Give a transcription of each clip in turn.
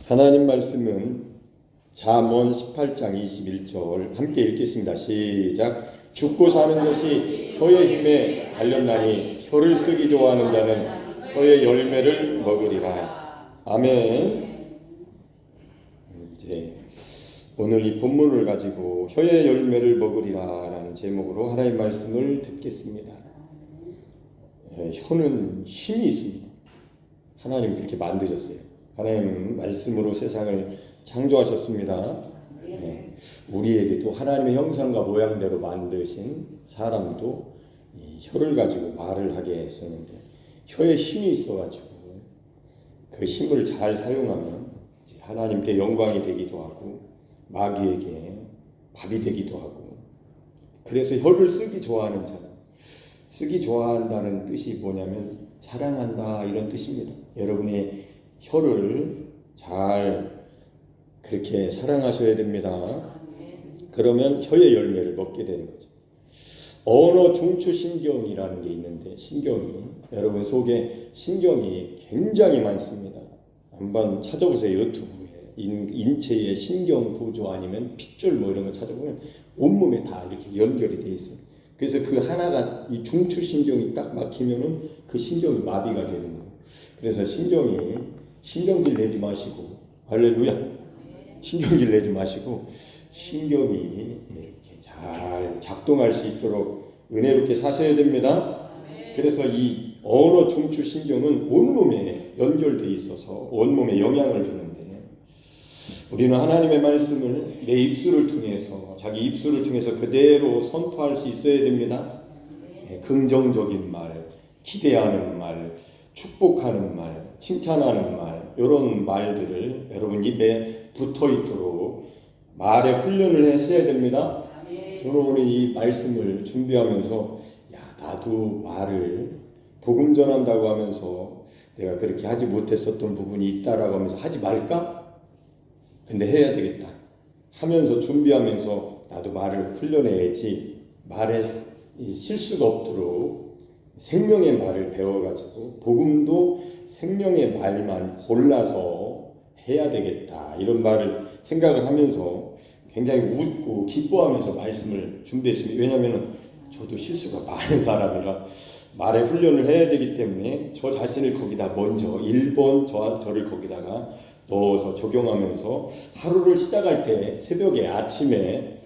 하나님 말씀은 잠언 18장 21절 함께 읽겠습니다. 시작. 죽고 사는 것이 혀의 힘에 달렸나니 혀를 쓰기 좋아하는 자는 혀의 열매를 먹으리라. 아멘. 이제 오늘 이 본문을 가지고 혀의 열매를 먹으리라 라는 제목으로 하나님 말씀을 듣겠습니다. 혀는 힘이 있습니다. 하나님 그렇게 만드셨어요. 하나님 말씀으로 세상을 창조하셨습니다. 우리에게도 하나님의 형상과 모양대로 만드신 사람도 이 혀를 가지고 말을 하게 했었는데 혀에 힘이 있어가지고 그 힘을 잘 사용하면 하나님께 영광이 되기도 하고 마귀에게 밥이 되기도 하고, 그래서 혀를 쓰기 좋아하는 자는, 쓰기 좋아한다는 뜻이 뭐냐면 자랑한다 이런 뜻입니다. 여러분이 혀를 잘 그렇게 사랑하셔야 됩니다. 그러면 혀의 열매를 먹게 되는 거죠. 언어 중추신경이라는 게 있는데, 신경이 여러분 속에 신경이 굉장히 많습니다. 한번 찾아보세요. 유튜브에 인체의 신경 구조 아니면 핏줄 뭐 이런 거 찾아보면 온몸에 다 이렇게 연결이 돼 있어요. 그래서 그 하나가 이 중추신경이 딱 막히면은 그 신경이 마비가 되는 거예요. 그래서 신경질 내지 마시고, 할렐루야, 신경질 내지 마시고 신경이 이렇게 잘 작동할 수 있도록 은혜롭게 사셔야 됩니다. 그래서 이 언어 중추신경은 온몸에 연결되어 있어서 온몸에 영향을 주는데, 우리는 하나님의 말씀을 내 입술을 통해서, 자기 입술을 통해서 그대로 선포할 수 있어야 됩니다. 긍정적인 말, 기대하는 말, 축복하는 말, 칭찬하는 말, 이런 말들을 여러분 입에 붙어 있도록 말의 훈련을 하셔야 됩니다. 저는 오늘 이 말씀을 준비하면서 나도 말을 복음 전한다고 하면서 내가 그렇게 하지 못했었던 부분이 있다라고 하면서 하지 말까? 근데 해야 되겠다 하면서 준비하면서 나도 말을 훈련해야지, 말에 실수가 없도록 생명의 말을 배워가지고 복음도 생명의 말만 골라서 해야 되겠다, 이런 말을 생각을 하면서 굉장히 웃고 기뻐하면서 말씀을 준비했습니다. 왜냐하면 저도 실수가 많은 사람이라 말의 훈련을 해야 되기 때문에 저 자신을 거기다 먼저 1번 저를 거기다가 넣어서 적용하면서 하루를 시작할 때 새벽에 아침에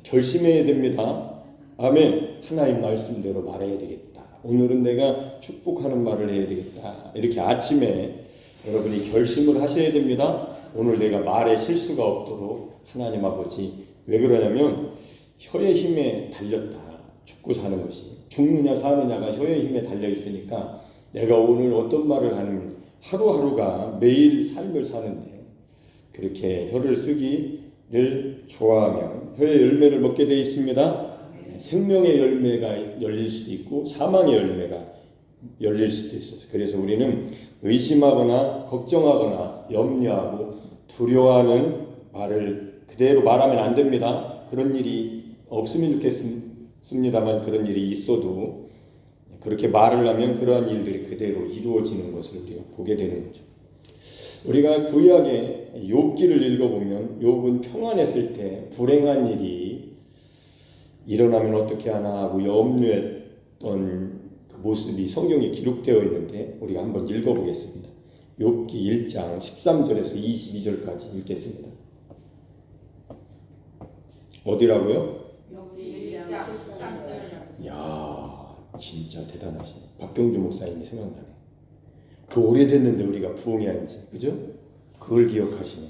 결심해야 됩니다. 아멘. 하나님 말씀대로 말해야 되겠다. 오늘은 내가 축복하는 말을 해야 되겠다. 이렇게 아침에 여러분이 결심을 하셔야 됩니다. 오늘 내가 말에 실수가 없도록. 하나님 아버지, 왜 그러냐면 혀의 힘에 달렸다. 죽고 사는 것이, 죽느냐 사느냐가 혀의 힘에 달려 있으니까 내가 오늘 어떤 말을 하는, 하루하루가 매일 삶을 사는데 그렇게 혀를 쓰기를 좋아하면 혀의 열매를 먹게 되어 있습니다. 생명의 열매가 열릴 수도 있고 사망의 열매가 열릴 수도 있어요. 그래서 우리는 의심하거나 걱정하거나 염려하고 두려워하는 말을 그대로 말하면 안 됩니다. 그런 일이 없으면 좋겠습니다만, 그런 일이 있어도 그렇게 말을 하면 그러한 일들이 그대로 이루어지는 것을 우리가 보게 되는 거죠. 우리가 구약의 욥기를 읽어보면 욥은 평안했을 때 불행한 일이 일어나면 어떻게 하나 하고 염려했던 그 모습이 성경에 기록되어 있는데 우리가 한번 읽어보겠습니다. 욥기 1장 13절에서 22절까지 읽겠습니다. 어디라고요? 욥기 1장 13절. 야, 진짜 대단하시네. 박경주 목사님이 생각나네. 그 오래됐는데 우리가 부흥회한 지, 그죠? 그걸 기억하시네.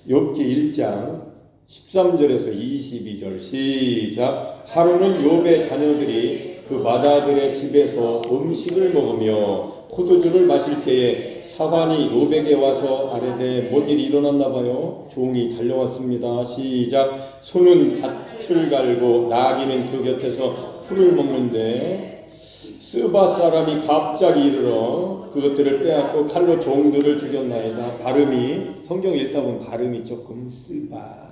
욥기 1장 13절에서 22절 시작. 하루는 욥의 자녀들이 그 마다들의 집에서 음식을 먹으며 포도주를 마실 때에 사환이 욥에게 와서 아뢰되 뭔 일이 일어났나 봐요. 종이 달려왔습니다. 시작. 소는 밭을 갈고 나귀는 그 곁에서 풀을 먹는데 스바 사람이 갑자기 이르러 그것들을 빼앗고 칼로 종들을 죽였나이다. 발음이, 성경 읽다 보면 발음이 조금 스바,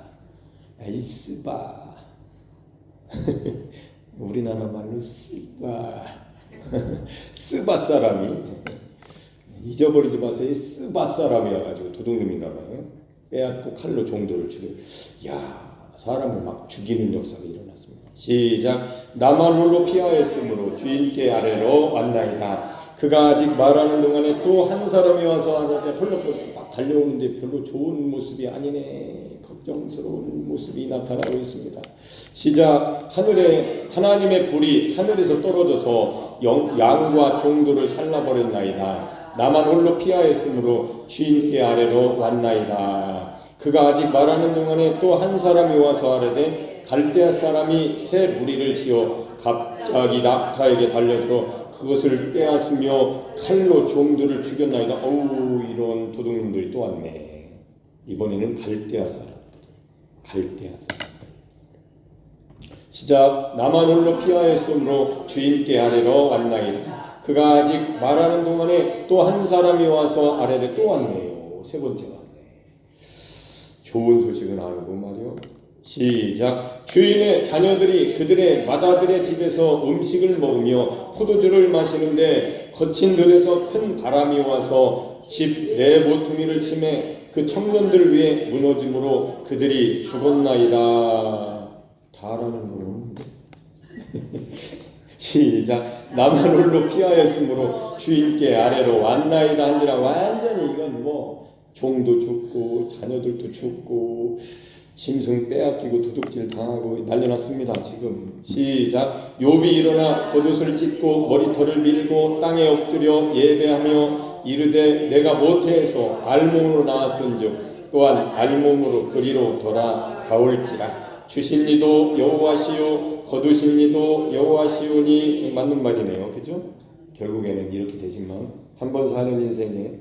우리나라 말로 스바 스바 사람이 잊어버리지 마세요. 스밧사람이어가지고 도둑놈인가 봐요. 빼앗고 칼로 종도를 죽여. 야, 사람을 막 죽이는 역사가 일어났습니다. 시작. 나만 홀로 피하였으므로 주인께 아래로 왔나이다. 그가 아직 말하는 동안에 또 한 사람이 와서 하는데 헐렁헐렁 막 달려오는데 별로 좋은 모습이 아니네. 걱정스러운 모습이 나타나고 있습니다. 시작. 하늘에 하나님의 불이 하늘에서 떨어져서 양과 종도를 살라버렸나이다. 나만 홀로 피하였으므로 주인께 아래로 왔나이다. 그가 아직 말하는 동안에 또 한 사람이 와서 아뢰되 갈대아 사람이 새 무리를 지어 갑자기 낙타에게 달려들어 그것을 빼앗으며 칼로 종들을 죽였나이다. 어우, 이런 도둑놈들이 또 왔네. 이번에는 갈대아 사람들. 시작. 나만 홀로 피하였으므로 주인께 아래로 왔나이다. 그가 아직 말하는 동안에 또 한 사람이 와서 아래로 또 왔네요. 세 번째 왔네. 좋은 소식은 아니고 말이요. 시작. 주인의 자녀들이 그들의 맏아들의 집에서 음식을 먹으며 포도주를 마시는데 거친 들에서 큰 바람이 와서 집 내 모퉁이를 치매 그 청년들 위에 무너짐으로 그들이 죽었나이다. 다라는 거는 시작. 나만 홀로 피하였으므로 주인께 아래로 왔나이다 하니라. 완전히 이건 뭐 종도 죽고 자녀들도 죽고 짐승 빼앗기고 도둑질 당하고 난리났습니다. 지금 시작. 욥이 일어나 겉옷을 찢고 머리털을 밀고 땅에 엎드려 예배하며 이르되 내가 모태에서 알몸으로 나왔은즉 또한 알몸으로 그리로 돌아가올지라. 주신 이도 여호와시요 거두신 이도 여호와시오니. 맞는 말이네요. 그죠? 결국에는 이렇게 되지만 한 번 사는 인생에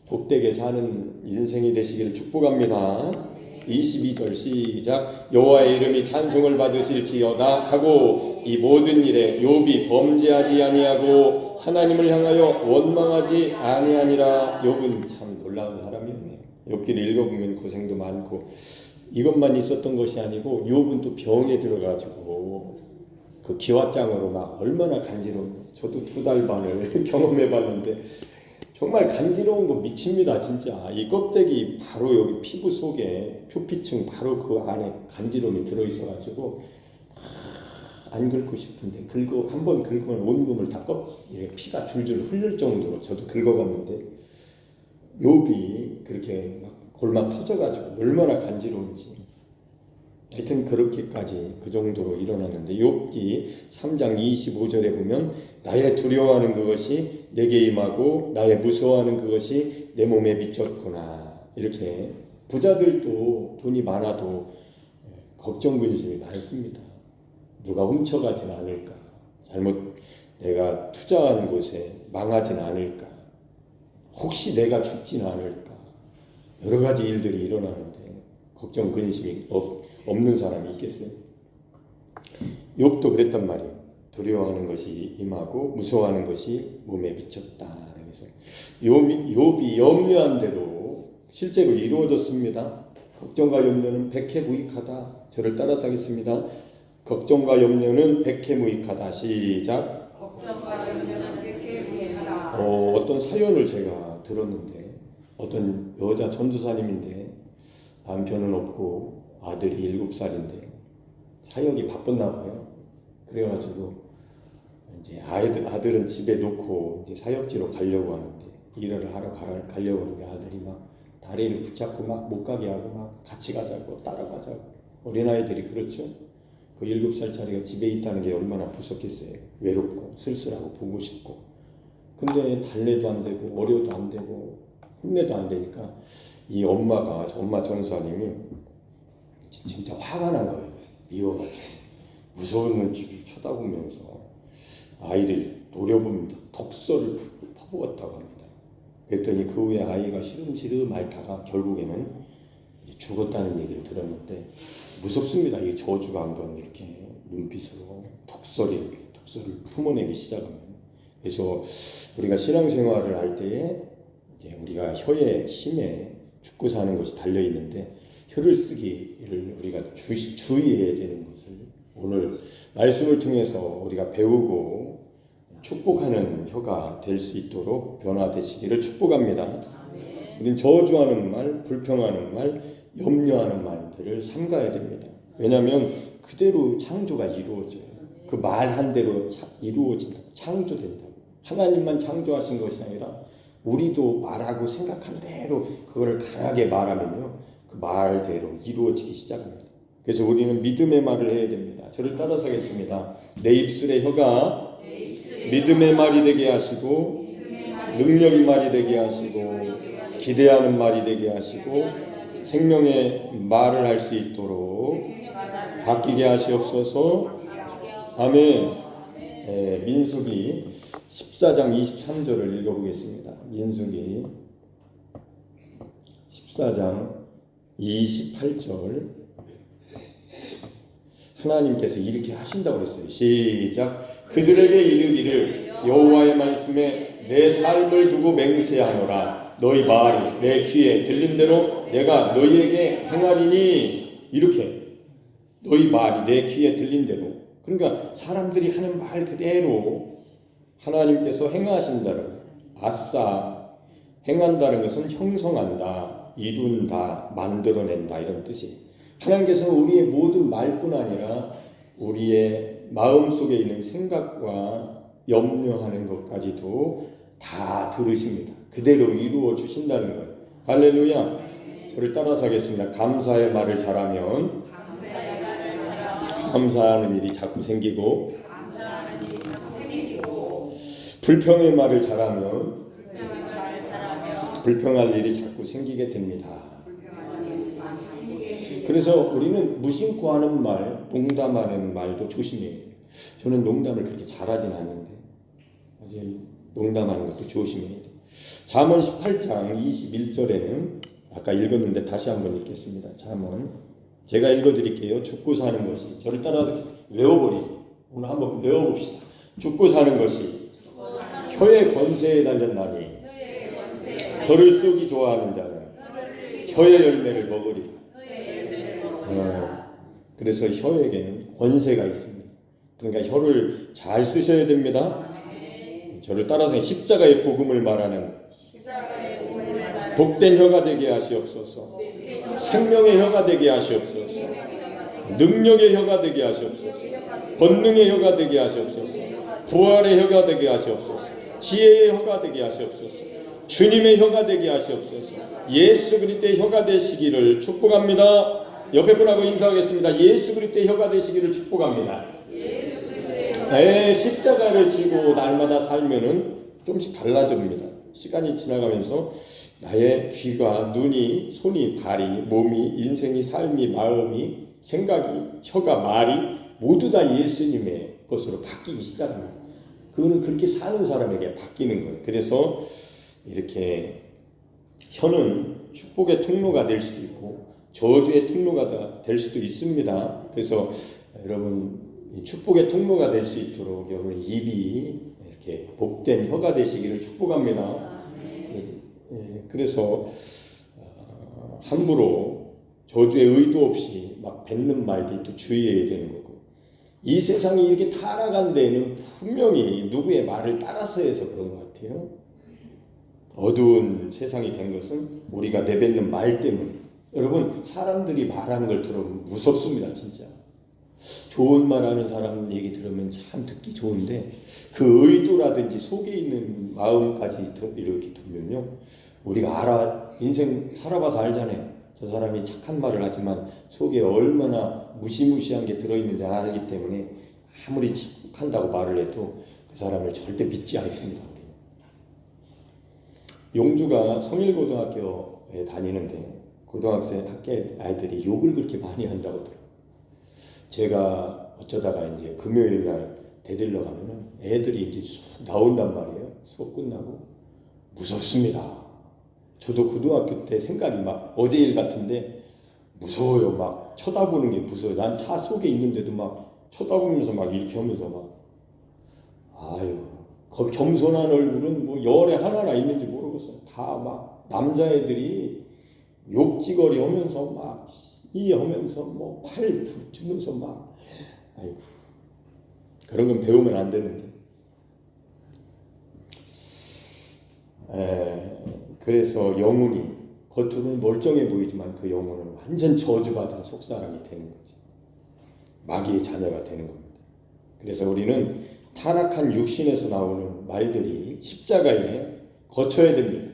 복되게 사는 인생이 되시기를 축복합니다. 22절 시작. 여호와의 이름이 찬송을 받으실지어다 하고 이 모든 일에 욥이 범죄하지 아니하고 하나님을 향하여 원망하지 아니하니라. 욥은 참 놀라운 사람이었네요. 욥기를 읽어보면 고생도 많고 이것만 있었던 것이 아니고 욥은 또 병에 들어가지고 그 기왓장으로 막 얼마나 간지러운. 저도 2달 반을 경험해봤는데 정말 간지러운 거 미칩니다. 진짜 이 껍데기 바로 여기 피부 속에 표피층 바로 그 안에 간지럼이 들어있어가지고 안 긁고 싶은데 한번 긁으면 온몸을 다 피가 줄줄 흐를 정도로 저도 긁어봤는데 욥이 그렇게 막 골마 터져가지고 얼마나 간지러운지 하여튼 그렇게까지 그 정도로 일어났는데 욥기 3장 25절에 보면 나의 두려워하는 그것이 내게 임하고 나의 무서워하는 그것이 내 몸에 미쳤구나. 이렇게 부자들도 돈이 많아도 걱정 근심이 많습니다. 누가 훔쳐가진 않을까, 잘못 내가 투자한 곳에 망하진 않을까, 혹시 내가 죽진 않을까, 여러 가지 일들이 일어나는데 걱정 근심이 없는 사람이 있겠어요? 욥도 그랬단 말이에요. 두려워하는 것이 임하고 무서워하는 것이 몸에 미쳤다. 그래서 욥이 염려한 대로 실제로 이루어졌습니다. 걱정과 염려는 백해무익하다. 저를 따라서 하겠습니다. 걱정과 염려는 백해무익하다. 시작. 걱정과 염려는 백해무익하다. 어떤 사연을 제가 들었는데 어떤 여자 전도사님인데 남편은 없고 아들이 7살인데 사역이 바빴나 봐요. 그래가지고 이제 아들은 집에 놓고 이제 사역지로 가려고 하는데 일을 하러 가려고 하는데 아들이 막 다리를 붙잡고 막 못 가게 하고 막 같이 가자고 따라가자고. 어린아이들이 그렇죠. 그 7살짜리가 집에 있다는 게 얼마나 무섭겠어요. 외롭고 쓸쓸하고 보고 싶고. 근데 달래도 안 되고 어려도 안 되고 혼내도 안 되니까 이 엄마 전사님이 진짜 화가 난 거예요. 미워가지고 무서운 길을 쳐다보면서 아이를 노려보면서 독서를 퍼부었다고 합니다. 그랬더니 그 후에 아이가 시름시름 앓다가 결국에는 죽었다는 얘기를 들었는데 무섭습니다. 이 저주가 한번 이렇게 눈빛으로 독서를 품어내기 시작하면. 그래서 우리가 신앙생활을 할 때에 이제 우리가 혀의 힘에 죽고 사는 것이 달려 있는데 혀를 쓰기를 우리가 주의해야 되는 것을 오늘 말씀을 통해서 우리가 배우고 축복하는 혀가 될 수 있도록 변화되시기를 축복합니다. 우리는 저주하는 말, 불평하는 말, 염려하는 말들을 삼가야 됩니다. 왜냐하면 그대로 창조가 이루어져요. 그 말 한 대로 이루어진다. 창조된다. 하나님만 창조하신 것이 아니라 우리도 말하고 생각한 대로 그걸 강하게 말하면요, 그 말대로 이루어지기 시작합니다. 그래서 우리는 믿음의 말을 해야 됩니다. 저를 따라서 하겠습니다. 내 입술의 혀가 믿음의 말이 되게 하시고 능력의 말이 되게 하시고 기대하는 말이 되게 하시고 생명의 말을 할 수 있도록 바뀌게 하시옵소서. 아멘. 민수기 14장 23절을 읽어보겠습니다. 민수기 14장 28절. 하나님께서 이렇게 하신다고 그랬어요. 시작. 그들에게 이르기를 여호와의 말씀에 내 삶을 두고 맹세하노라. 너희 말이 내 귀에 들린 대로 내가 너희에게 행하리니. 이렇게 너희 말이 내 귀에 들린 대로. 그러니까 사람들이 하는 말 그대로 하나님께서 행하신다는, 아싸, 행한다는 것은 형성한다, 이룬다, 만들어낸다 이런 뜻이에요. 하나님께서는 우리의 모든 말뿐 아니라 우리의 마음속에 있는 생각과 염려하는 것까지도 다 들으십니다. 그대로 이루어 주신다는 거예요. 할렐루야. 저를 따라서 하겠습니다. 감사의 말을 잘하면 감사하는 일이 자꾸 생기고, 불평의 말을 잘하면 불평할 일이 자꾸 생기게 됩니다. 그래서 우리는 무심코 하는 말, 농담하는 말도 조심해야 돼요. 저는 농담을 그렇게 잘하진 않는데 아직 농담하는 것도 조심해야 돼요. 잠언 18장 21절에는 아까 읽었는데 다시 한번 읽겠습니다. 잠언 제가 읽어드릴게요. 죽고 사는 것이, 저를 따라서 외워버리기. 오늘 한번 외워봅시다. 죽고 사는 것이 혀의 권세에 달렸나니 혀를 쏘기 좋아하는 자는 혀의 열매를 먹으리라. 그래서 혀에게는 권세가 있습니다. 그러니까 혀를 잘 쓰셔야 됩니다. 저를 따라서 십자가의 복음을 말하는 복된 혀가 되게 하시옵소서. 생명의 혀가 되게 하시옵소서. 능력의 혀가 되게 하시옵소서. 권능의 혀가 되게 하시옵소서. 부활의 혀가 되게 하시옵소서. 지혜의 혀가 되게 하시옵소서. 주님의 혀가 되게 하시옵소서. 예수 그리스도의 혀가 되시기를 축복합니다. 옆에 분하고 인사하겠습니다. 예수 그리스도의 혀가 되시기를 축복합니다. 십자가를 지고 날마다 살면은 좀씩 달라집니다. 시간이 지나가면서 나의 귀가, 눈이, 손이, 발이, 몸이, 인생이, 삶이, 마음이, 생각이, 혀가, 말이 모두 다 예수님의 것으로 바뀌기 시작합니다. 그거는 그렇게 사는 사람에게 바뀌는 거예요. 그래서 이렇게 혀는 축복의 통로가 될 수도 있고 저주의 통로가 될 수도 있습니다. 그래서 여러분 축복의 통로가 될 수 있도록 여러분 입이 이렇게 복된 혀가 되시기를 축복합니다. 그래서 함부로 저주의 의도 없이 막 뱉는 말들도 주의해야 되는 거고, 이 세상이 이렇게 타락한 데에는 분명히 누구의 말을 따라서 해서 그런 것 같아요. 어두운 세상이 된 것은 우리가 내뱉는 말 때문에. 여러분 사람들이 말하는 걸 들으면 무섭습니다. 진짜 좋은 말하는 사람 얘기 들으면 참 듣기 좋은데 그 의도라든지 속에 있는 마음까지 이렇게 들으면요, 우리가 인생 살아봐서 알잖아요. 저 사람이 착한 말을 하지만 속에 얼마나 무시무시한 게 들어있는지 알기 때문에 아무리 착한다고 말을 해도 그 사람을 절대 믿지 않습니다. 용주가 성일고등학교에 다니는데 고등학생 학교 아이들이 욕을 그렇게 많이 한다고 하더라고요. 제가 어쩌다가 이제 금요일 날 데리러 가면은 애들이 이제 쑥 나온단 말이에요. 수업 끝나고. 무섭습니다. 저도 고등학교 때 생각이 막 어제 일 같은데 무서워요. 막 쳐다보는 게 무서워요. 난 차 속에 있는데도 막 쳐다보면서 막 이렇게 하면서 막 겸손한 얼굴은 뭐 열에 하나나 있는지 모르겠어. 다 막 남자애들이 욕지거리 하면서 막 하면서 뭐 팔 붙이면서 막 그런 건 배우면 안 되는데 그래서 영혼이 겉으로는 멀쩡해 보이지만 그 영혼은 완전 저주받은 속사람이 되는 거지. 마귀의 자녀가 되는 겁니다. 그래서 우리는 타락한 육신에서 나오는 말들이 십자가에 거쳐야 됩니다.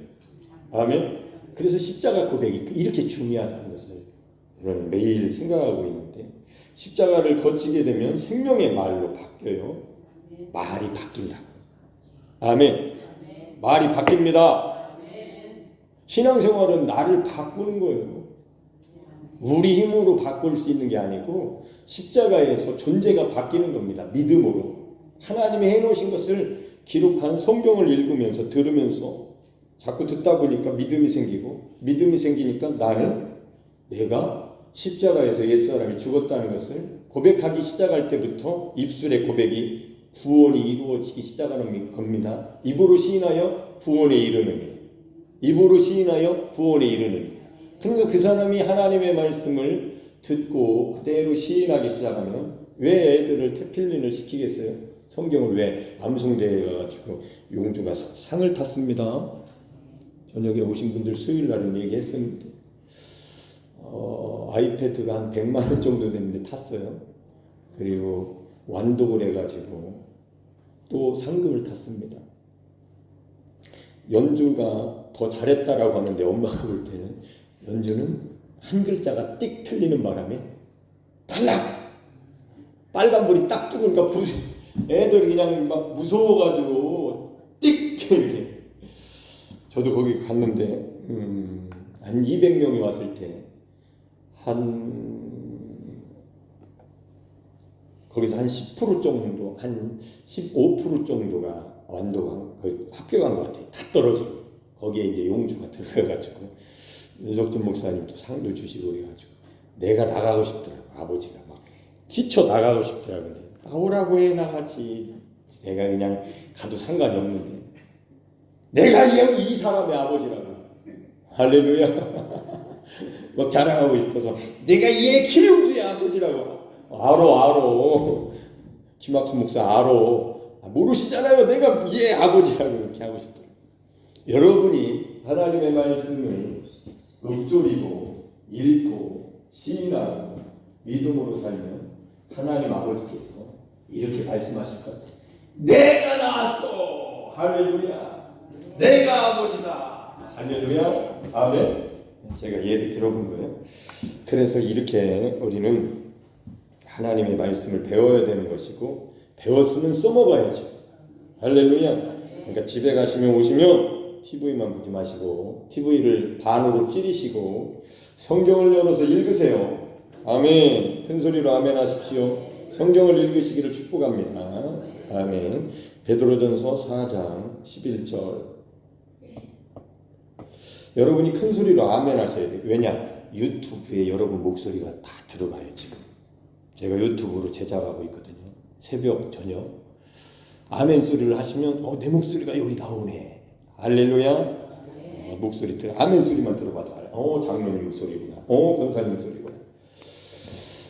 아멘. 그래서 십자가 고백이 이렇게 중요하다는 것을 저는 매일 생각하고 있는데, 십자가를 거치게 되면 생명의 말로 바뀌어요. 말이 바뀐다고. 아멘. 말이 바뀝니다. 신앙생활은 나를 바꾸는 거예요. 우리 힘으로 바꿀 수 있는 게 아니고 십자가에서 존재가 바뀌는 겁니다. 믿음으로. 하나님이 해놓으신 것을 기록한 성경을 읽으면서 들으면서 자꾸 듣다 보니까 믿음이 생기고, 믿음이 생기니까 나는 내가 십자가에서 옛사람이 죽었다는 것을 고백하기 시작할 때부터 입술의 고백이 구원이 이루어지기 시작하는 겁니다. 입으로 시인하여 구원에 이르느니, 입으로 시인하여 구원에 이르느니. 그러니까 그 사람이 하나님의 말씀을 듣고 그대로 시인하기 시작하면 왜 애들을 태필린을 시키겠어요? 성경을 왜 암송대회 가가지고 용주가 상을 탔습니다. 저녁에 오신 분들 수요일 날은 얘기했었는데 아이패드가 한 100만 원 정도 되는데 탔어요. 그리고 완독을 해가지고 또 상금을 탔습니다. 연주가 더 잘했다라고 하는데 엄마가 볼 때는 연주는 한 글자가 띡 틀리는 바람에 탈락! 빨간불이 딱 뜨니까 애들이 그냥 막 무서워가지고 띡! 이렇게. 저도 거기 갔는데 한 200명이 왔을 때 거기서 한 10% 정도, 한 15% 정도가 완도가 합격한 것 같아요. 다 떨어지고 거기에 이제 용주가 들어가가지고 윤석준 목사님도 상도 주시고 그래가지고 내가 나가고 싶더라고. 아버지가 막 티쳐 나가고 싶더라고. 근데 나오라고 해 나가지. 내가 그냥 가도 상관이 없는데 내가 이 사람의 아버지라고. 할렐루야. 막 자랑하고 싶어서 내가 얘 김용주의 아버지라고. 알어. 김학수 목사 알어. 모르시잖아요. 내가 얘 아버지라고 이렇게 하고 싶더라고. 여러분이 하나님의 말씀을 읊조리고 읽고 시인하고 믿음으로 살면 하나님 아버지께서 이렇게 말씀하실 것 같아요. 내가 나왔어. 할렐루야. 내가 아버지다. 할렐루야. 아멘. 제가 예를 들어본 거예요. 그래서 이렇게 우리는 하나님의 말씀을 배워야 되는 것이고, 배웠으면 써먹어야죠. 할렐루야. 그러니까 집에 가시면 오시면 TV만 보지 마시고 TV를 반으로 줄이시고 성경을 열어서 읽으세요. 아멘. 큰 소리로 아멘 하십시오. 성경을 읽으시기를 축복합니다. 아멘. 베드로전서 4장 11절. 여러분이 큰 소리로 아멘 하셔야 돼요. 왜냐? 유튜브에 여러분 목소리가 다 들어가요. 지금 제가 유튜브로 제작하고 있거든요. 새벽 저녁 아멘 소리를 하시면 내 목소리가 여기 나오네. 할렐루야. 목소리 들어. 아멘 소리만 들어봐도 알아요. 장로님 목소리구나. 권사님 목소리구나.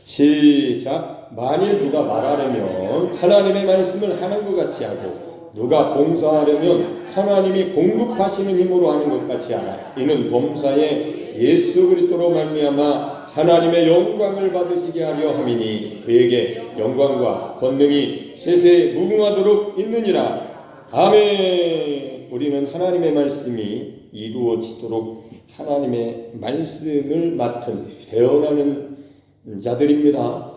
시작. 만일 누가 말하려면 하나님의 말씀을 하는 것 같이 하고, 누가 봉사하려면 하나님이 공급하시는 힘으로 하는 것 같이 하라. 이는 범사에 예수 그리스도로 말미암아 하나님의 영광을 받으시게 하려 함이니 그에게 영광과 권능이 세세 무궁하도록 있느니라. 아멘. 우리는 하나님의 말씀이 이루어지도록 하나님의 말씀을 맡은 대언하는 자들입니다.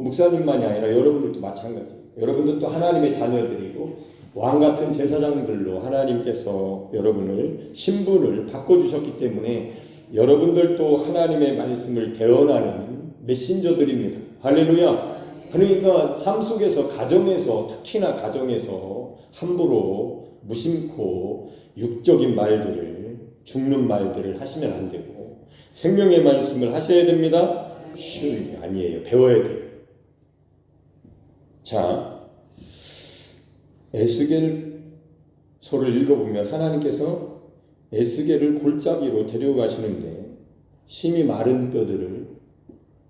목사님만이 아니라 여러분들도 마찬가지. 여러분들도 하나님의 자녀들이고 왕같은 제사장들로 하나님께서 여러분을 신분을 바꿔주셨기 때문에 여러분들도 하나님의 말씀을 대언하는 메신저들입니다. 할렐루야. 그러니까 삶 속에서 가정에서, 특히나 가정에서 함부로 무심코 육적인 말들을, 죽는 말들을 하시면 안 되고 생명의 말씀을 하셔야 됩니다. 쉬운 게 아니에요. 배워야 돼요. 자, 에스겔서를 읽어보면 하나님께서 에스겔을 골짜기로 데려가시는데 심히 마른 뼈들을,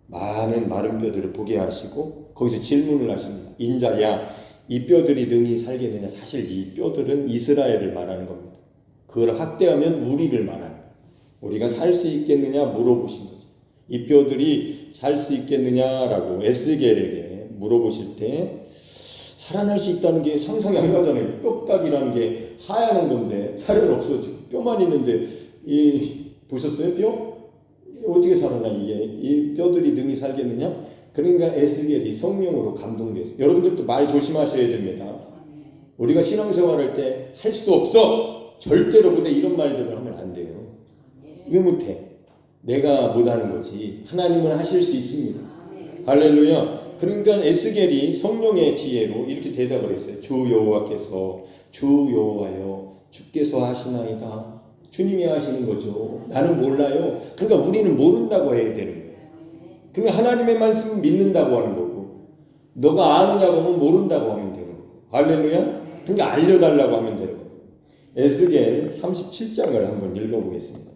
많은 마른 뼈들을 보게 하시고 거기서 질문을 하십니다. 인자야, 이 뼈들이 능히 살겠느냐. 사실 이 뼈들은 이스라엘을 말하는 겁니다. 그걸 확대하면 우리를 말하는 거예요. 우리가 살 수 있겠느냐 물어보신 거죠. 이 뼈들이 살 수 있겠느냐라고 에스겔에게 물어보실 때 살아날 수 있다는 게 상상이 안 가잖아요. 뼈다귀라는 게 하얀 건데 살은 없어지고 뼈만 있는데 보셨어요? 뼈? 어떻게 살아나 이게? 이 뼈들이 능히 살겠느냐? 그러니까 에스겔이 성령으로 감동돼서 여러분들도 말 조심하셔야 됩니다. 우리가 신앙생활할 때 할 수 없어 절대로 못해 이런 말들을 하면 안 돼요. 왜 못해? 내가 못하는 거지. 하나님은 하실 수 있습니다. 할렐루야. 그러니까 에스겔이 성령의 지혜로 이렇게 대답을 했어요. 주 여호와께서 주 여호와여 주께서 하시나이다. 주님이 하시는 거죠. 나는 몰라요. 그러니까 우리는 모른다고 해야 되는 거예요. 그러면 하나님의 말씀은 믿는다고 하는 거고 너가 아느냐고 하면 모른다고 하면 되는 거고 할렐루야. 그러니까 알려달라고 하면 되는 거고 에스겔 37장을 한번 읽어보겠습니다.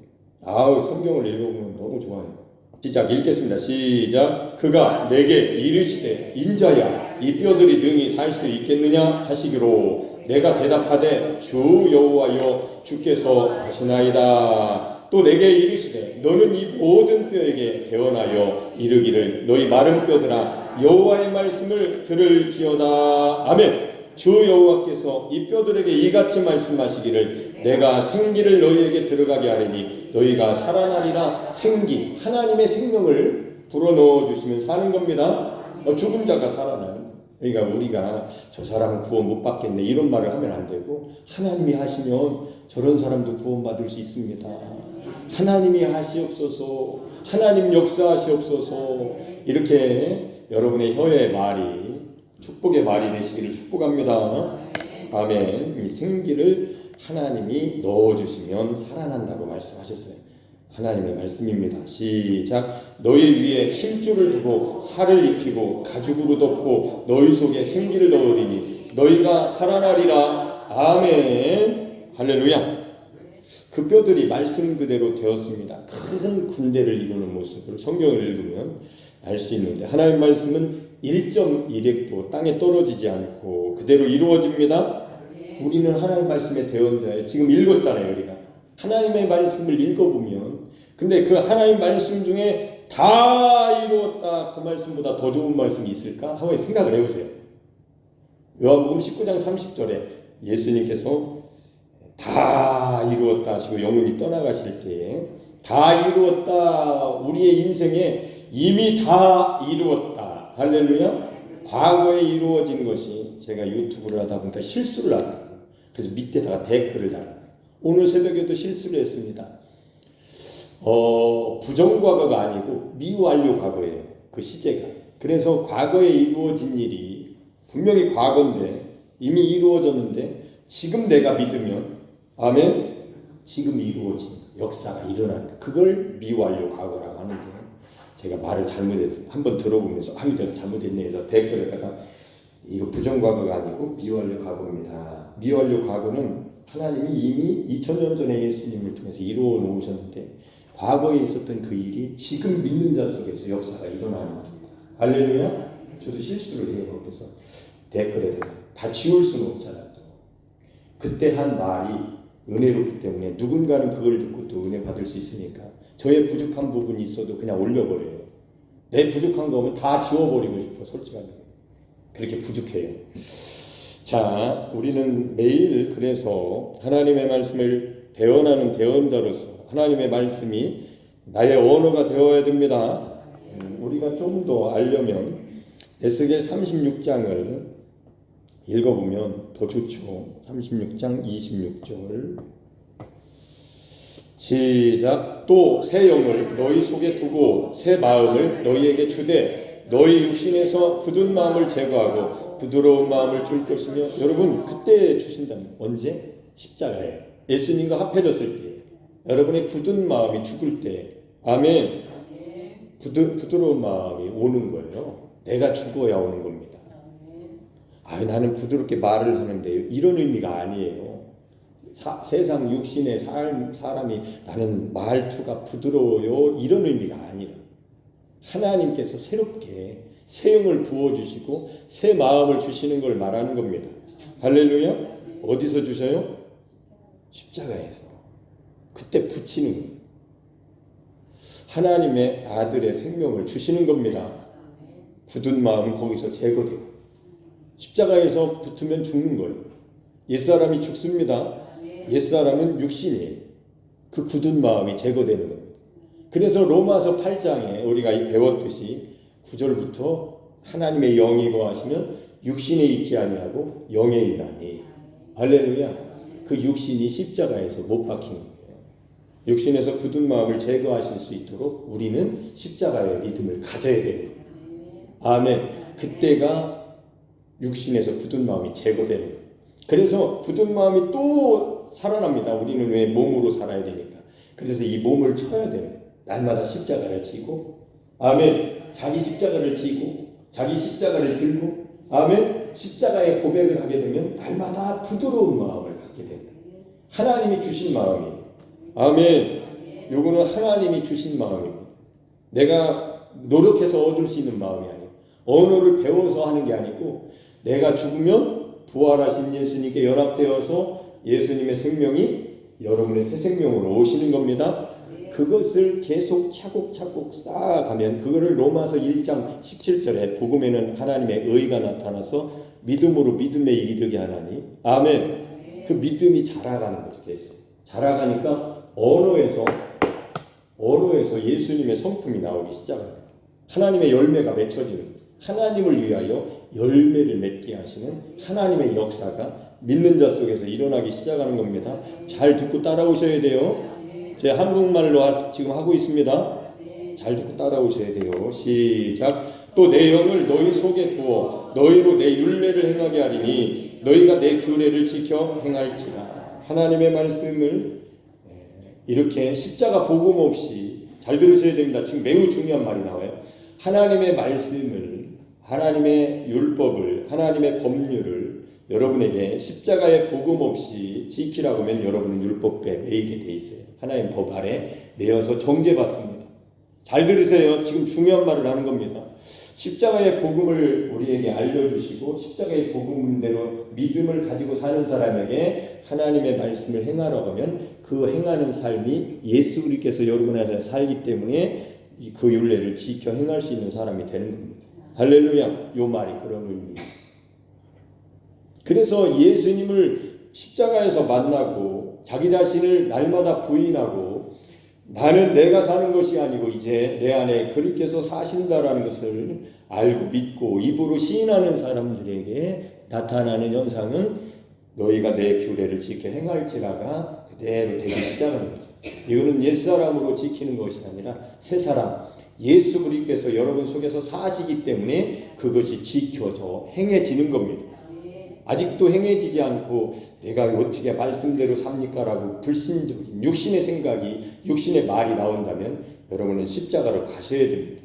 성경을 읽어보면 너무 좋아요. 시작 읽겠습니다. 시작. 그가 내게 이르시되 인자야 이 뼈들이 능히 살 수 있겠느냐 하시기로 내가 대답하되 주 여호와여 주께서 하시나이다. 또 내게 이르시되 너는 이 모든 뼈에게 대언하여 이르기를 너희 마른 뼈들아 여호와의 말씀을 들을지어다. 아멘. 주 여호와께서 이 뼈들에게 이같이 말씀하시기를 내가 생기를 너희에게 들어가게 하리니 너희가 살아나리라. 생기 하나님의 생명을 불어넣어 주시면 사는 겁니다. 죽은 자가 살아나는. 그러니까 우리가 저 사람은 구원 못 받겠네 이런 말을 하면 안 되고 하나님이 하시면 저런 사람도 구원받을 수 있습니다. 하나님이 하시옵소서. 하나님 역사하시옵소서. 이렇게 여러분의 혀의 말이 축복의 말이 되시기를 축복합니다. 아멘. 이 생기를 하나님이 넣어주시면 살아난다고 말씀하셨어요. 하나님의 말씀입니다. 시작. 너희 위에 힘줄을 두고 살을 입히고 가죽으로 덮고 너희 속에 생기를 넣으리니 너희가 살아나리라. 아멘. 할렐루야. 그 뼈들이 말씀 그대로 되었습니다. 큰 군대를 이루는 모습을 성경을 읽으면 알 수 있는데 하나님의 말씀은 1.1핵도 땅에 떨어지지 않고 그대로 이루어집니다. 우리는 하나님의 말씀의 대언자예요. 지금 읽었잖아요. 우리가 하나님의 말씀을 읽어보면 근데 그 하나님 말씀 중에 다 이루었다 그 말씀보다 더 좋은 말씀이 있을까? 한번 생각을 해보세요. 요한복음 19장 30절에 예수님께서 다 이루었다 하시고 영혼이 떠나가실 때에 다 이루었다 우리의 인생에 이미 다 이루었다. 할렐루야. 과거에 이루어진 것이 제가 유튜브를 하다 보니까 실수를 하더라고요. 그래서 밑에다가 댓글을 달아요. 오늘 새벽에도 실수를 했습니다. 부정과거가 아니고 미완료 과거예요. 그 시제가. 그래서 과거에 이루어진 일이 분명히 과거인데 이미 이루어졌는데 지금 내가 믿으면 아멘 지금 이루어진 역사가 일어난다. 그걸 미완료 과거라고 하는데 제가 말을 잘못해서 한번 들어보면서 내가 잘못했네 해서 댓글에다가 이거 부정과거가 아니고 미완료 과거입니다. 미완료 과거는 하나님이 이미 2000년 전에 예수님을 통해서 이루어 놓으셨는데 과거에 있었던 그 일이 지금 믿는 자 속에서 역사가 일어나는 겁니다. 할렐루야. 저도 실수를 해요. 그래서 댓글에다가 다 지울 수는 없잖아요. 그때 한 말이 은혜롭기 때문에 누군가는 그걸 듣고 또 은혜 받을 수 있으니까 저의 부족한 부분이 있어도 그냥 올려버려요. 내 부족한 거면 다 지워버리고 싶어 솔직하게. 그렇게 부족해요. 자, 우리는 매일 그래서 하나님의 말씀을 대언하는 대언자로서 하나님의 말씀이 나의 언어가 되어야 됩니다. 우리가 좀 더 알려면 에스겔 36장을 읽어보면 더 좋죠. 36장 26절 시작. 또 새 영을 너희 속에 두고 새 마음을 너희에게 주되 너희 육신에서 굳은 마음을 제거하고 부드러운 마음을 줄 것이며 여러분 그때 주신다는 언제? 십자가에 예수님과 합해졌을 때 여러분의 굳은 마음이 죽을 때 아멘 부드러운 마음이 오는 거예요. 내가 죽어야 오는 겁니다. 나는 부드럽게 말을 하는데요. 이런 의미가 아니에요. 세상 육신의 사람이 나는 말투가 부드러워요. 이런 의미가 아니라 하나님께서 새롭게 새 영을 부어주시고 새 마음을 주시는 걸 말하는 겁니다. 할렐루야. 어디서 주셔요? 십자가에서. 그때 붙이는 거예요. 하나님의 아들의 생명을 주시는 겁니다. 굳은 마음은 거기서 제거되고 십자가에서 붙으면 죽는 거예요. 옛사람이 죽습니다. 옛사람은 육신이에요. 그 굳은 마음이 제거되는 겁니다. 그래서 로마서 8장에 우리가 배웠듯이 9절부터 하나님의 영이 거하시면 육신에 있지 아니하고 영에 있나니. 할렐루야. 그 육신이 십자가에서 못 박힌 거예요. 육신에서 굳은 마음을 제거하실 수 있도록 우리는 십자가의 믿음을 가져야 되는 거예요. 아멘. 그때가 육신에서 굳은 마음이 제거되는 거예요. 그래서 굳은 마음이 또 살아납니다. 우리는 왜 몸으로 살아야 되니까. 그래서 이 몸을 쳐야 되는 거예요. 날마다 십자가를 지고, 아멘. 자기 십자가를 지고 자기 십자가를 들고, 아멘. 십자가의 고백을 하게 되면 날마다 부드러운 마음을 갖게 됩니다. 하나님이 주신 마음이에요. 아멘. 요거는 하나님이 주신 마음입니다. 내가 노력해서 얻을 수 있는 마음이 아니에요. 언어를 배워서 하는 게 아니고 내가 죽으면 부활하신 예수님께 연합되어서 예수님의 생명이 여러분의 새 생명으로 오시는 겁니다. 그것을 계속 차곡차곡 쌓아가면 그거를 로마서 1장 17절에 복음에는 하나님의 의가 나타나서 믿음으로 믿음에 이르게 하나니. 아멘. 그 믿음이 자라가는 거죠. 계속 자라가니까 언어에서 예수님의 성품이 나오기 시작합니다. 하나님의 열매가 맺혀지는, 하나님을 위하여 열매를 맺게 하시는 하나님의 역사가 믿는 자 속에서 일어나기 시작하는 겁니다. 잘 듣고 따라오셔야 돼요. 제가 한국말로 지금 하고 있습니다. 잘 듣고 따라오셔야 돼요. 시작. 또 내 영을 너희 속에 두어 너희로 내 율례를 행하게 하리니 너희가 내 규례를 지켜 행할지라. 하나님의 말씀을 이렇게 십자가 복음 없이 잘 들으셔야 됩니다. 지금 매우 중요한 말이 나와요. 하나님의 말씀을, 하나님의 율법을, 하나님의 법률을 여러분에게 십자가의 복음 없이 지키라고 하면 여러분은 율법에 매이게 돼 있어요. 하나님 법 아래 매여서 정죄받습니다. 잘 들으세요. 지금 중요한 말을 하는 겁니다. 십자가의 복음을 우리에게 알려주시고 십자가의 복음대로 믿음을 가지고 사는 사람에게 하나님의 말씀을 행하라고 하면 그 행하는 삶이 예수 그리스도께서 여러분 안에 살기 때문에 그 율례를 지켜 행할 수 있는 사람이 되는 겁니다. 할렐루야. 요 말이 그런 의미입니다. 그래서 예수님을 십자가에서 만나고 자기 자신을 날마다 부인하고 나는 내가 사는 것이 아니고 이제 내 안에 그리스도께서 사신다라는 것을 알고 믿고 입으로 시인하는 사람들에게 나타나는 현상은 너희가 내 규례를 지켜 행할지라가 그대로 되기 시작하는 거죠. 이거는 옛사람으로 지키는 것이 아니라 새사람 예수 그리스도께서 여러분 속에서 사시기 때문에 그것이 지켜져 행해지는 겁니다. 아직도 행해지지 않고 내가 어떻게 말씀대로 삽니까라고 불신적인 육신의 생각이, 육신의 말이 나온다면 여러분은 십자가로 가셔야 됩니다.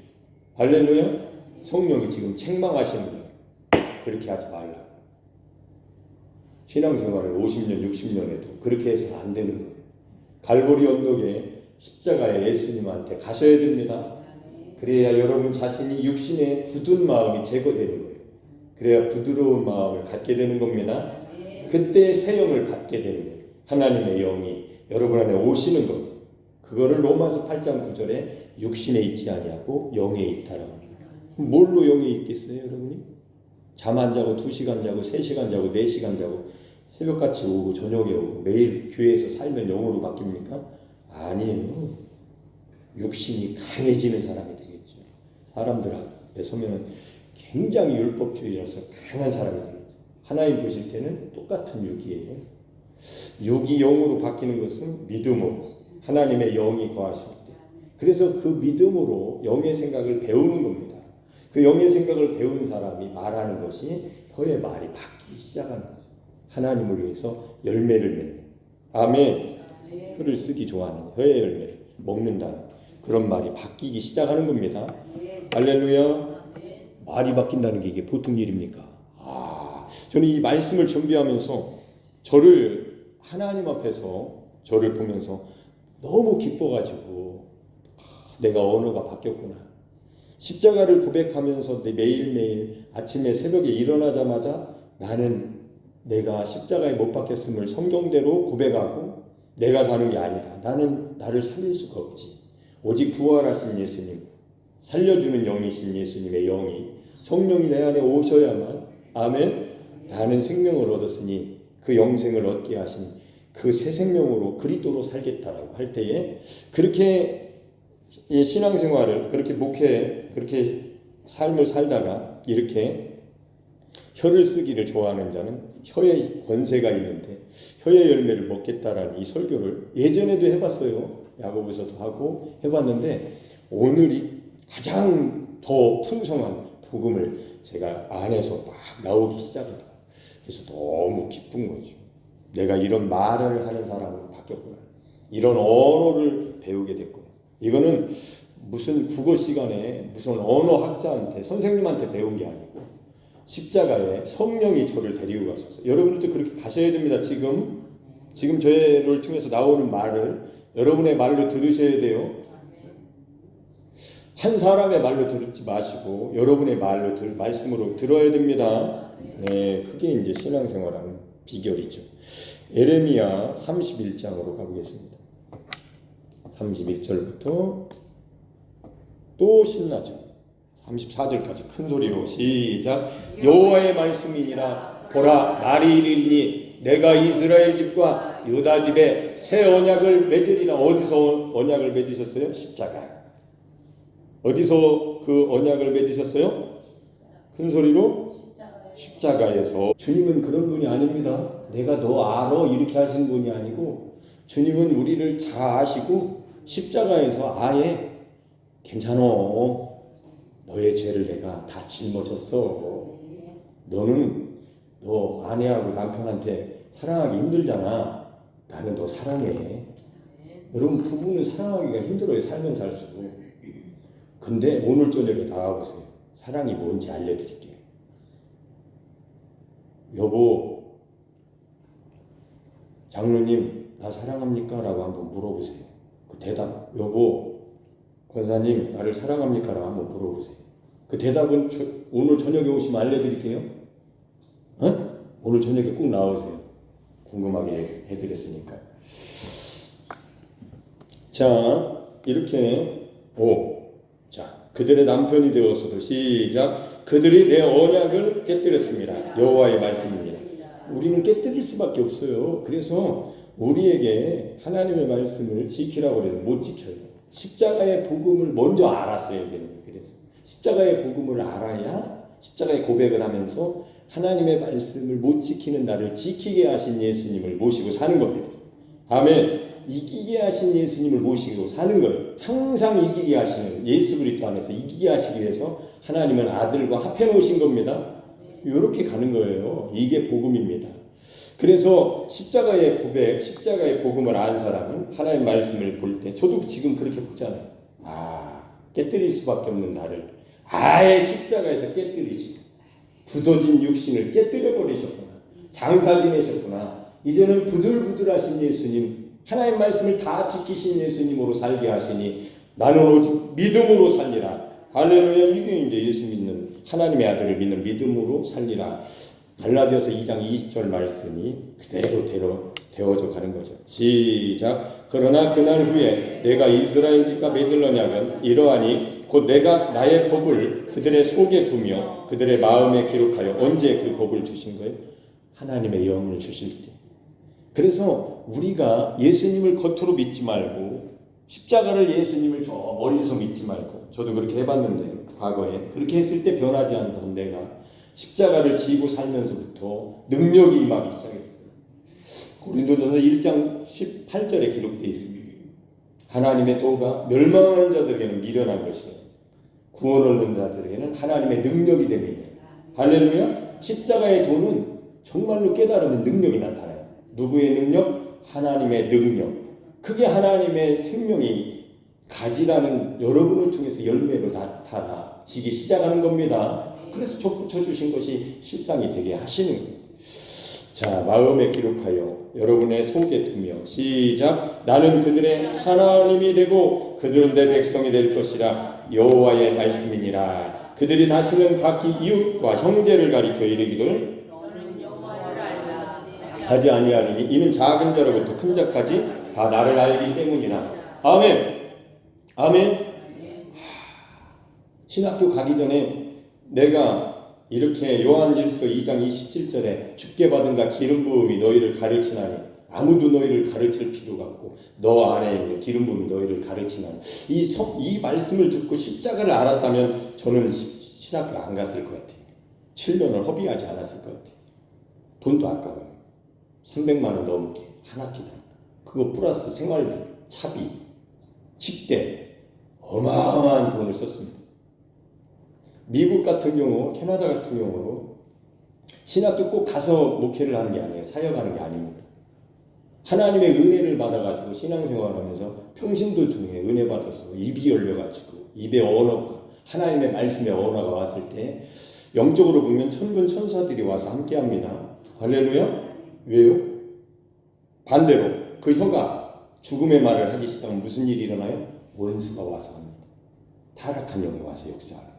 할렐루야. 성령이 지금 책망하시는 거예요. 그렇게 하지 말라. 신앙생활을 50년 60년에도 그렇게 해서는 안 되는 거예요. 갈보리 언덕에 십자가에 예수님한테 가셔야 됩니다. 그래야 여러분 자신이 육신의 굳은 마음이 제거되는 거예요. 그래야 부드러운 마음을 갖게 되는 겁니다. 그때 새 영을 받게 되는 거예요. 하나님의 영이 여러분 안에 오시는 겁니다. 그거를 로마서 8장 9절에 육신에 있지 아니하고 영에 있다라고 합니다. 뭘로 영에 있겠어요, 여러분이? 잠 안 자고 2시간 자고 3시간 자고 4시간 자고 새벽같이 오고 저녁에 오고 매일 교회에서 살면 영으로 바뀝니까? 아니에요. 육신이 강해지는 사람이 되겠죠. 사람들 앞에 서면 굉장히 율법주의라서 강한 사람이 되겠죠. 하나님 보실 때는 똑같은 육이에요. 육이 영으로 바뀌는 것은 믿음으로 하나님의 영이 거하실 때. 그래서 그 믿음으로 영의 생각을 배우는 겁니다. 그 영의 생각을 배운 사람이 말하는 것이 혀의 말이 바뀌기 시작하는 거죠. 하나님을 위해서 열매를 맺는. 아멘. 혀를 쓰기 좋아하는 혀의 열매를 먹는다는 그런 말이 바뀌기 시작하는 겁니다. 할렐루야. 말이 바뀐다는 게 이게 보통 일입니까? 저는 이 말씀을 준비하면서 저를 하나님 앞에서 저를 보면서 너무 기뻐가지고 내가 언어가 바뀌었구나. 십자가를 고백하면서 매일매일 아침에 새벽에 일어나자마자 나는 내가 십자가에 못 박혔음을 성경대로 고백하고 내가 사는 게 아니다. 나는 나를 살릴 수가 없지. 오직 부활하신 예수님, 살려주는 영이신 예수님의 영이 성령이 내 안에 오셔야만 아멘. 나는 생명을 얻었으니 그 영생을 얻게 하신 그 새 생명으로 그리스도로 살겠다라고 할 때에 그렇게 신앙생활을 그렇게 그렇게 삶을 살다가 이렇게 혀를 쓰기를 좋아하는 자는 혀에 권세가 있는데 혀의 열매를 먹겠다라는 이 설교를 예전에도 해봤어요. 야고보서도 하고 해봤는데 오늘이 가장 더 풍성한 복음을 제가 안에서 막 나오기 시작하다. 그래서 너무 기쁜 거죠. 내가 이런 말을 하는 사람으로 바뀌었구나. 이런 언어를 배우게 됐구나. 이거는 무슨 국어 시간에 무슨 언어학자한테 선생님한테 배운 게 아니고 십자가에 성령이 저를 데리고 가셔서 여러분들도 그렇게 가셔야 됩니다. 지금 저를 통해서 나오는 말을 여러분의 말로 들으셔야 돼요. 한 사람의 말로 들지 마시고 여러분의 말씀으로 들어야 됩니다. 네, 그게 이제 신앙생활하는 비결이죠. 예레미야 31장으로 가보겠습니다. 31절부터 또 신나죠. 34절까지 큰 소리로 시작. 여호와의 말씀이니라 보라 날이 이르리니 내가 이스라엘 집과 유다 집에 새 언약을 맺으리라. 어디서 언약을 맺으셨어요? 십자가. 어디서 그 언약을 맺으셨어요? 큰 소리로 십자가에서. 주님은 그런 분이 아닙니다. 내가 너 알아 이렇게 하신 분이 아니고 주님은 우리를 다 아시고 십자가에서 아예 괜찮어. 너의 죄를 내가 다 짊어졌어. 너는 너 아내하고 남편한테 사랑하기 힘들잖아. 나는 너 사랑해. 여러분 부부는 사랑하기가 힘들어요. 살면서 살수록. 근데 오늘 저녁에 나와보세요. 사랑이 뭔지 알려드릴게요. 여보, 장로님 나 사랑합니까? 라고 한번 물어보세요. 그 대답, 여보, 권사님 나를 사랑합니까? 라고 한번 물어보세요. 그 대답은 오늘 저녁에 오시면 알려드릴게요. 오늘 저녁에 꼭 나오세요. 궁금하게 해드렸으니까. 자, 이렇게 자, 그들의 남편이 되었어도 시작. 그들이 내 언약을 깨뜨렸습니다. 여호와의 말씀입니다. 우리는 깨뜨릴 수밖에 없어요. 그래서 우리에게 하나님의 말씀을 지키라고 해도 못 지켜요. 십자가의 복음을 먼저 알았어야 되는 거예요. 그래서 십자가의 복음을 알아야 십자가의 고백을 하면서 하나님의 말씀을 못 지키는 나를 지키게 하신 예수님을 모시고 사는 겁니다. 아멘. 이기게 하신 예수님을 모시고 사는 거예요. 항상 이기게 하시는 예수 그리스도 안에서 이기게 하시기 위해서 하나님은 아들과 합해 놓으신 겁니다. 이렇게 가는 거예요. 이게 복음입니다. 그래서 십자가의 고백, 십자가의 복음을 아는 사람은 하나님 말씀을 볼 때 저도 지금 그렇게 보잖아요. 깨뜨릴 수밖에 없는 나를 아예 십자가에서 깨뜨리시고 굳어진 육신을 깨뜨려 버리셨구나. 장사 지내셨구나. 이제는 부들부들하신 예수님, 하나님 말씀을 다 지키신 예수님으로 살게 하시니 나는 오직 믿음으로 살리라. 할렐루야. 이게 이제 예수 믿는 하나님의 아들을 믿는 믿음으로 살리라. 갈라디아서 2장 20절 말씀이 그대로 되어져 가는 거죠. 시작. 그러나 그날 후에 내가 이스라엘 집과 맺을 언약은 이러하니 곧 내가 나의 법을 그들의 속에 두며 그들의 마음에 기록하여. 언제 그 법을 주신 거예요? 하나님의 영을 주실 때. 그래서 우리가 예수님을 겉으로 믿지 말고 십자가를 예수님을 저 멀리서 믿지 말고, 저도 그렇게 해봤는데 과거에 그렇게 했을 때 변하지 않던 내가 십자가를 지고 살면서부터 능력이 임하기 시작했어요. 고린도전서 1장 18절에 기록되어 있습니다. 하나님의 도가 멸망하는 자들에게는 미련한 것이요 구원 얻는 자들에게는 하나님의 능력이 됩니다. 할렐루야. 십자가의 도는 정말로 깨달으면 능력이 나타나요. 누구의 능력? 하나님의 능력. 그게 하나님의 생명이 가지라는 여러분을 통해서 열매로 나타나지기 시작하는 겁니다. 그래서 접 붙여주신 것이 실상이 되게 하시는 거예요. 자, 마음에 기록하여 여러분의 속에 두며 시작. 나는 그들의 하나님이 되고 그들은 내 백성이 될 것이라. 여호와의 말씀이니라. 그들이 다시는 각기 이웃과 형제를 가리켜 이르기를 너는 여호와를 알라. 하지 아니하리니 이는 작은 자로부터 큰 자까지 다 나를 알기 때문이라. 아멘. 아멘. 신학교 가기 전에 내가 이렇게 요한일서 2장 27절에 주께 받은 가 기름 부음이 너희를 가르치나니 아무도 너희를 가르칠 필요가 없고 너 안에 있는 기름 부음이 너희를 가르치나니 이 말씀을 듣고 십자가를 알았다면 저는 신학교 안 갔을 것 같아요. 7년을 허비하지 않았을 것 같아요. 돈도 아까워요. 300만 원 넘게 한 학기당. 그거 플러스 생활비, 차비, 식대 어마어마한 돈을 썼습니다. 미국 같은 경우, 캐나다 같은 경우로 신학교 꼭 가서 목회를 하는 게 아니에요. 사역하는 게 아닙니다. 하나님의 은혜를 받아가지고 신앙생활하면서 평신도 중에 은혜 받아서 입이 열려가지고 입의 언어가 하나님의 말씀의 언어가 왔을 때 영적으로 보면 천군 천사들이 와서 함께합니다. 할렐루야. 왜요? 반대로 그 혀가 죽음의 말을 하기 시작하면 무슨 일이 일어나요? 원수가 와서 합니다. 타락한 영이 와서 역사하는 거예요.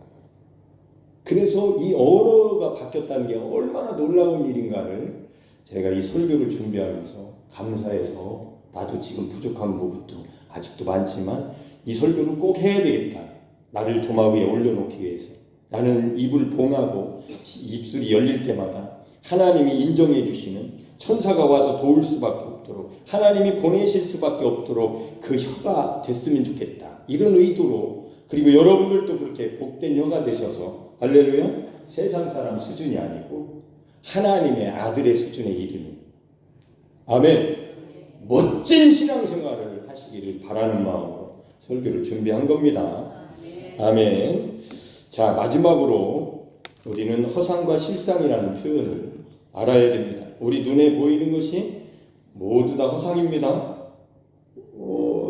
그래서 이 언어가 바뀌었다는 게 얼마나 놀라운 일인가를 제가 이 설교를 준비하면서 감사해서 나도 지금 부족한 부분도 아직도 많지만 이 설교를 꼭 해야 되겠다. 나를 도마 위에 올려놓기 위해서. 나는 입을 봉하고 입술이 열릴 때마다 하나님이 인정해 주시는 천사가 와서 도울 수밖에 없도록 하나님이 보내실 수밖에 없도록 그 혀가 됐으면 좋겠다. 이런 의도로 그리고 여러분들도 그렇게 복된 혀가 되셔서 할렐루야 세상 사람 수준이 아니고 하나님의 아들의 수준에 이르는 아멘 멋진 신앙생활을 하시기를 바라는 마음으로 설교를 준비한 겁니다. 아멘. 자 마지막으로 우리는 허상과 실상이라는 표현을 알아야 됩니다. 우리 눈에 보이는 것이 모두 다 허상입니다.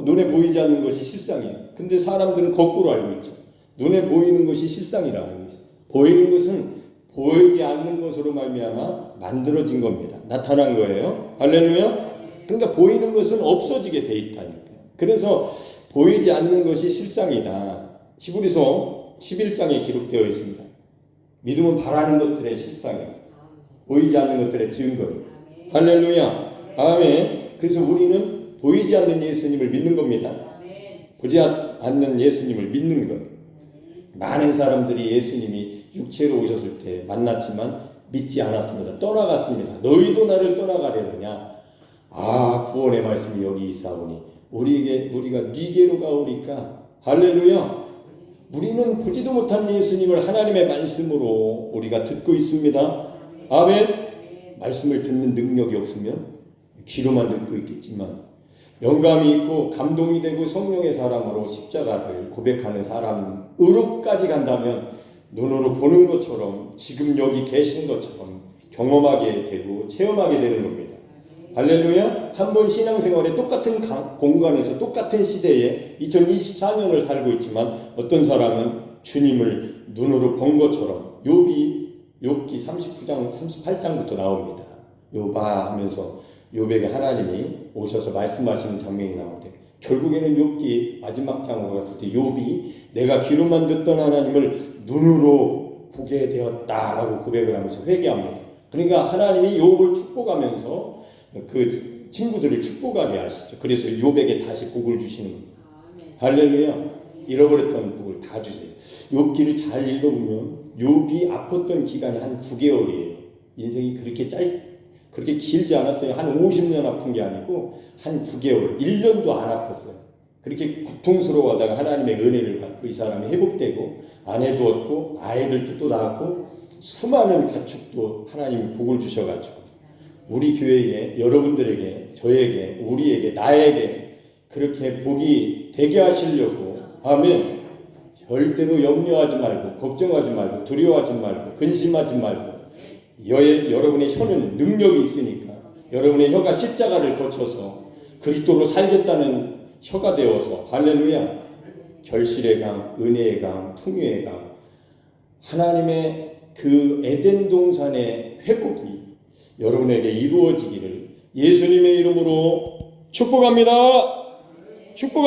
눈에 보이지 않는 것이 실상이에요. 근데 사람들은 거꾸로 알고 있죠. 눈에 보이는 것이 실상이라 알고 있어요. 보이는 것은 보이지 않는 것으로 말미암아 만들어진 겁니다. 나타난 거예요. 할렐루야. 그러니까 보이는 것은 없어지게 돼 있다니까요. 그래서 보이지 않는 것이 실상이다. 히브리서 11장에 기록되어 있습니다. 믿음은 바라는 것들의 실상이에요. 보이지 않는 것들의 증거예요. 할렐루야. 아멘. 그래서 우리는 보이지 않는 예수님을 믿는 겁니다. 보지 않는 예수님을 믿는 것. 많은 사람들이 예수님이 육체로 오셨을 때 만났지만 믿지 않았습니다. 떠나갔습니다. 너희도 나를 떠나가려느냐? 아 구원의 말씀이 여기 있사오니 우리가 네게로 가오리까? 할렐루야. 우리는 보지도 못한 예수님을 하나님의 말씀으로 우리가 듣고 있습니다. 아멘. 말씀을 듣는 능력이 없으면 귀로만 듣고 있겠지만 영감이 있고 감동이 되고 성령의 사람으로 십자가를 고백하는 사람으로까지 간다면 눈으로 보는 것처럼 지금 여기 계신 것처럼 경험하게 되고 체험하게 되는 겁니다. 할렐루야. 한번 신앙생활에 똑같은 공간에서 똑같은 시대에 2024년을 살고 있지만 어떤 사람은 주님을 눈으로 본 것처럼 욥기 39장 38장부터 나옵니다. 욥아 하면서 욥에게 하나님이 오셔서 말씀하시는 장면이 나오는데 결국에는 욥기 마지막 장으로 갔을 때 욥이 내가 귀로만 듣던 하나님을 눈으로 보게 되었다라고 고백을 하면서 회개합니다. 그러니까 하나님이 욥을 축복하면서 그 친구들을 축복하게 하시죠. 그래서 욥에게 다시 복을 주시는 겁니다. 할렐루야. 잃어버렸던 복을 다 주세요. 욥기를 잘 읽어보면 욥이 아팠던 기간이 한 9개월이에요. 인생이 그렇게 길지 않았어요. 한 50년 아픈 게 아니고 한 9개월, 1년도 안 아팠어요. 그렇게 고통스러워하다가 하나님의 은혜를 받고 이 사람이 회복되고 아내도 얻고 아이들도 또 낳았고 수많은 가축도 하나님이 복을 주셔가지고 우리 교회에 여러분들에게 저에게 우리에게 나에게 그렇게 복이 되게 하시려고 아멘. 절대로 염려하지 말고 걱정하지 말고 두려워하지 말고 근심하지 말고 여러분의 혀는 능력이 있으니까 여러분의 혀가 십자가를 거쳐서 그리스도로 살겠다는 혀가 되어서 할렐루야 결실의 강, 은혜의 강, 풍요의 강 하나님의 그 에덴 동산의 회복이 여러분에게 이루어지기를 예수님의 이름으로 축복합니다. 축복합니다.